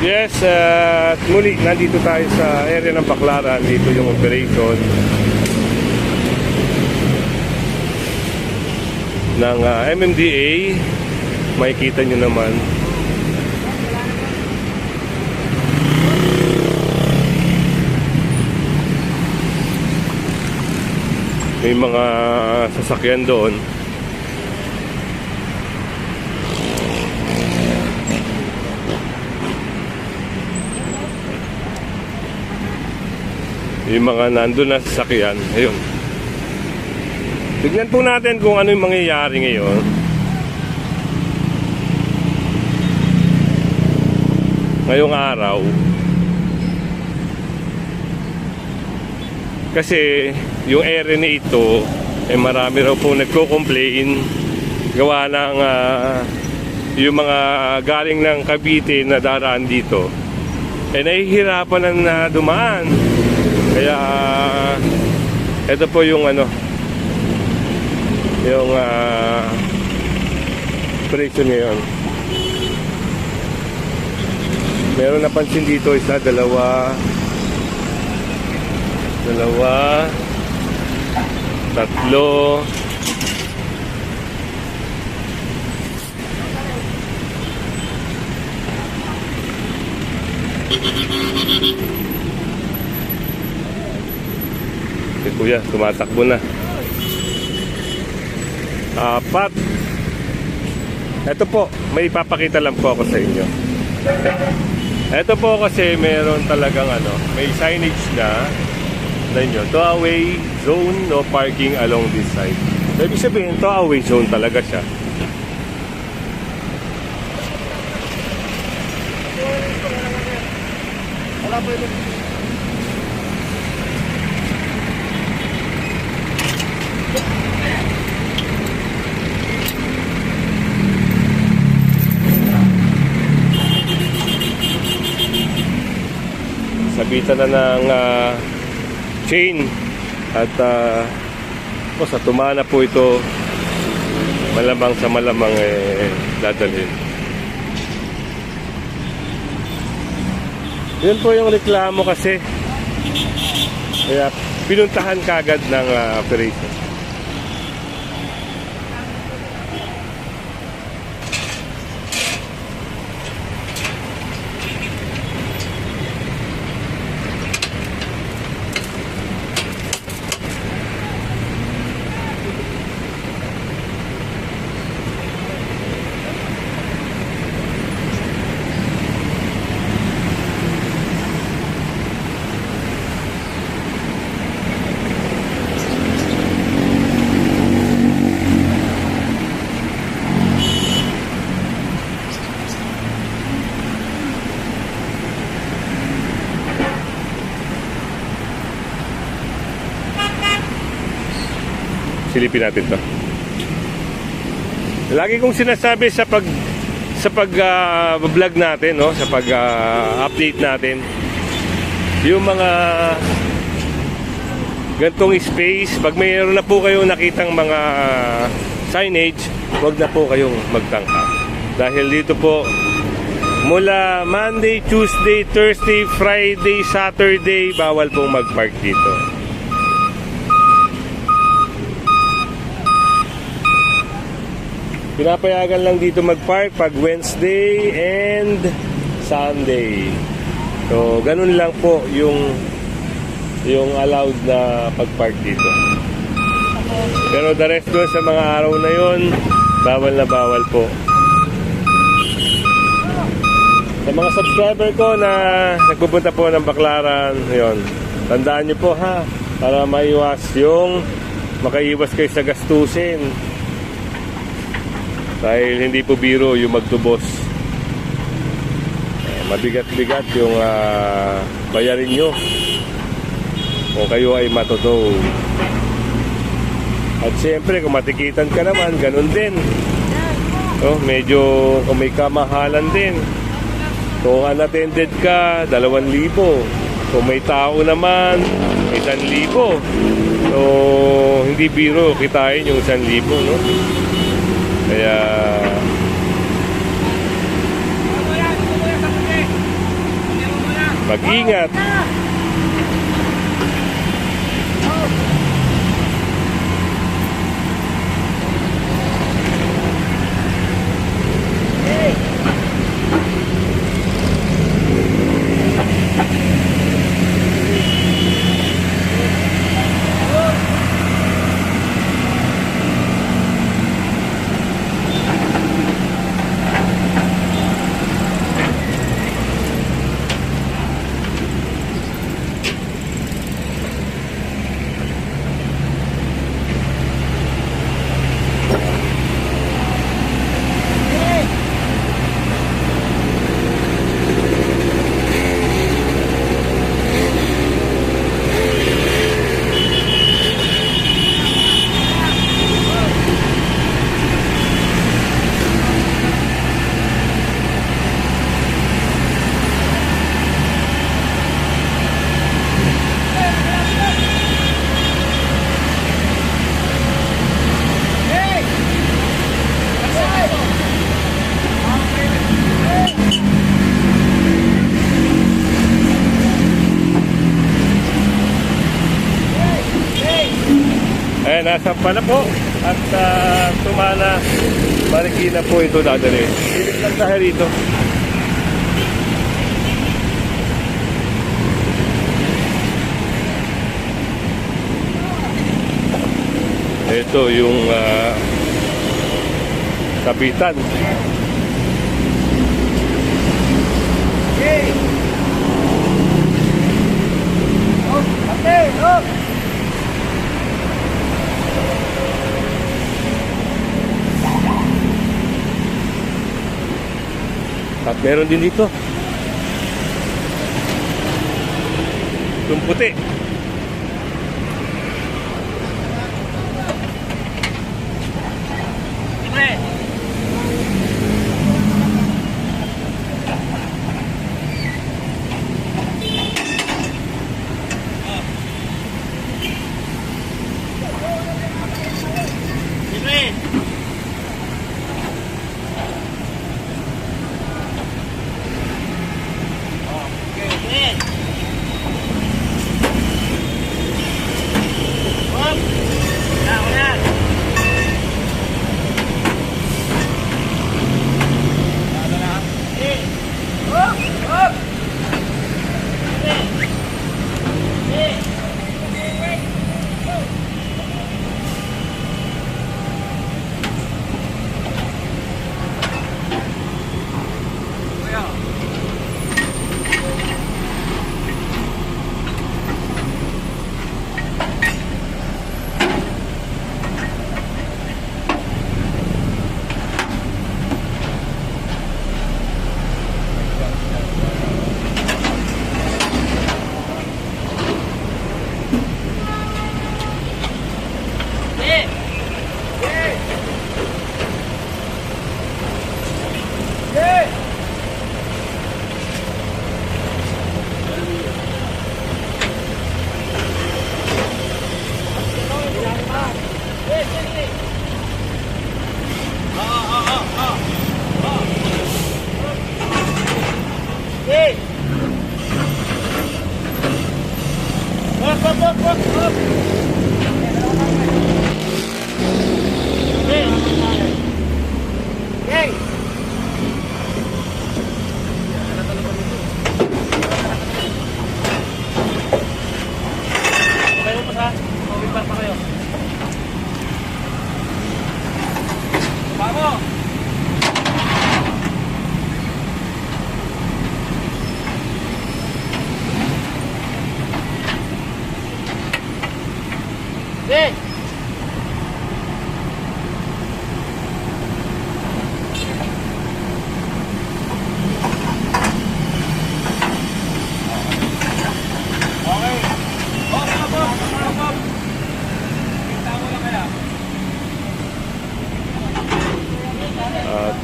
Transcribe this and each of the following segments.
Yes, at muli, nandito tayo sa area ng Baclaran. Dito yung operation ng MMDA. Makikita nyo naman. May mga sasakyan doon. Yung mga nandun na sasakyan. Ayun. Tignan po natin kung ano yung mangyayari ngayon. Ngayong araw. Kasi yung area na ito, marami raw po nagko-complain. Gawa ng yung mga galing ng Cavite na daraan dito. Nahihirapan na dumaan. Kaya ito po yung yung operation ngayon. Meron napansin dito isa, dalawa, tatlo, si kuya tumatakbo na. Apat. Ito po, may ipapakita lang po ako sa inyo. Ito po kasi meron talagang may signage na ninyo, tow-away zone, no parking along this side. Ibig sabihin, tow-away zone talaga siya. Wala po ito. Sabitan na ng chain at sa tumana po ito, malamang sa malamang dadalhin. Yun po yung reklamo kasi, kaya pinuntahan kagad ng operation. Silipin natin to. Lagi kong sinasabi sa pag-vlog natin, no, sa pag-update natin, yung mga gantong space, pag mayroon na po kayong nakitang mga signage, huwag na po kayong magtangka. Dahil dito po, mula Monday, Tuesday, Thursday, Friday, Saturday, bawal pong mag-park dito. Pinapayagan lang dito mag-park pag Wednesday and Sunday. So, ganun lang po yung allowed na pag-park dito. Pero the rest doon sa mga araw na yon, bawal na bawal po. Sa mga subscriber ko na nagpupunta po ng Baclaran, yon, tandaan nyo po ha, para makaiwas kayo sa gastusin. Dahil hindi po biro yung magtubos. Mabigat-bigat yung bayarin nyo kung kayo ay matotow. At siyempre kung matikitan ka naman, ganun din. So, medyo kung may kamahalan din. Kung unattended ka, 2,000. Kung may tao naman, 1,000. So, hindi biro kitain yung 1,000, no? Kaya Mag-ingat. Nasa pala po at Tumana, Marikina po ito dadalhin. Pilit lang tayo rito. Ito yung kapitan. Hey! Oh, okay, oh! At meron din dito yung puti.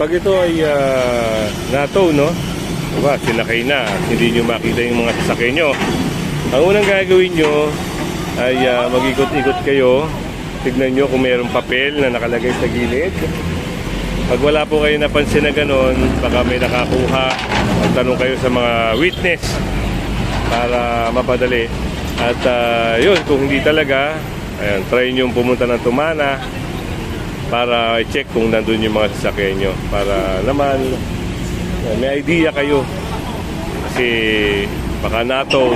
Pag ito ay NATO, no? Diba, sinakay na. Hindi nyo makita yung mga sasakay nyo. Ang unang gagawin nyo ay mag-ikot-ikot kayo. Tignan nyo kung mayroong papel na nakalagay sa gilid. Pag wala po kayo napansin na ganon, baka may nakakuha. Magtanong kayo sa mga witness para mapadali. At yun, kung hindi talaga, ayan, try nyo pumunta ng Tumana para i-check kung nandun yung mga sasakyan nyo. Para naman, may idea kayo. Kasi baka natow,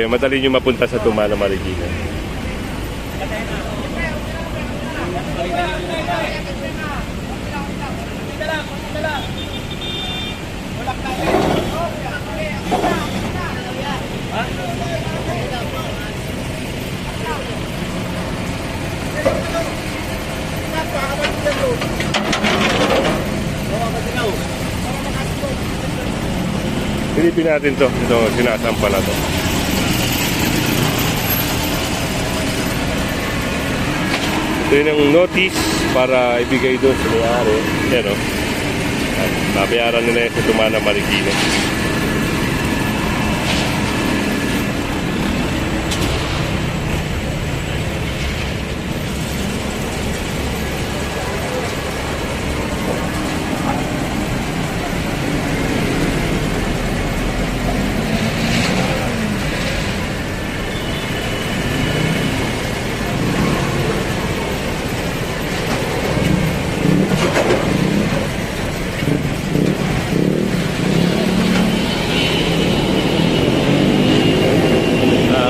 madali nyo mapunta sa Tumana, Marikina. Silipin natin to, ito sinasampa na to. Ito yun ang notice para ibigay doon sa may-ari. Yan o. Babayaran nila yung sa Tumana, Marikina.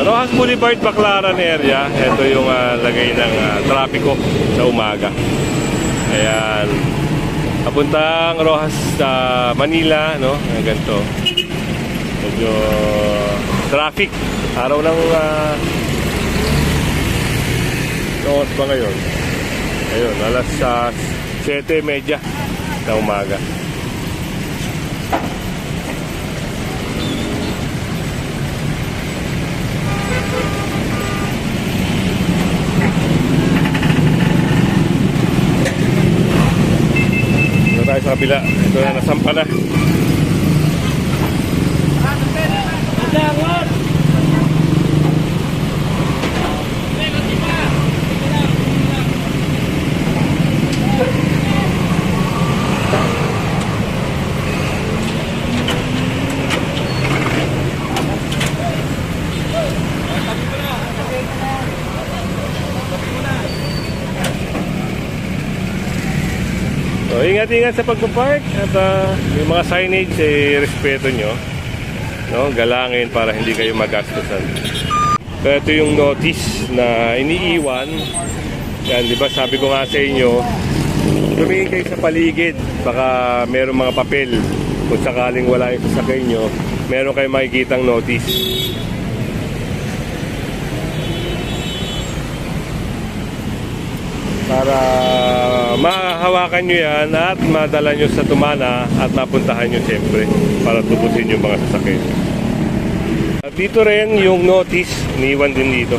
Rojas Boulevard, Baclaran area. Ito yung lagay ng trapiko sa umaga. Ayan. Papuntang Rojas sa Manila, no? Ganito. Medyo traffic. Araw ng oras pa ngayon. Ayun, alas 7:30 na umaga. Tayo sa kabila. Ito na, nasampa na. So, ingat-ingat sa pagpapark at yung mga signage respeto nyo, no? Galangin para hindi kayo magastusan. So, ito yung notice na iniiwan. Yan, di ba sabi ko nga sa inyo, tumingin kayo sa paligid, baka meron mga papel. Kung sakaling wala yung sasakyan nyo, meron kayo makikitang notice. Para mahawakan nyo yan at madala nyo sa Tumana at mapuntahan nyo siyempre para tubusin yung mga sasakyan. At dito rin yung notice, iniwan din dito.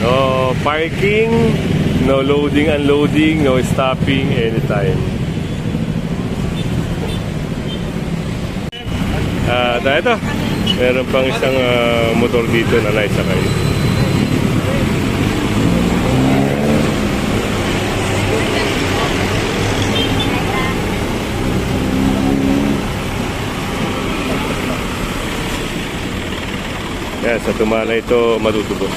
No parking, no loading, unloading, no stopping anytime. Ito, meron pang isang motor dito na naisakay. Yan, sa Tumana ito matutubos.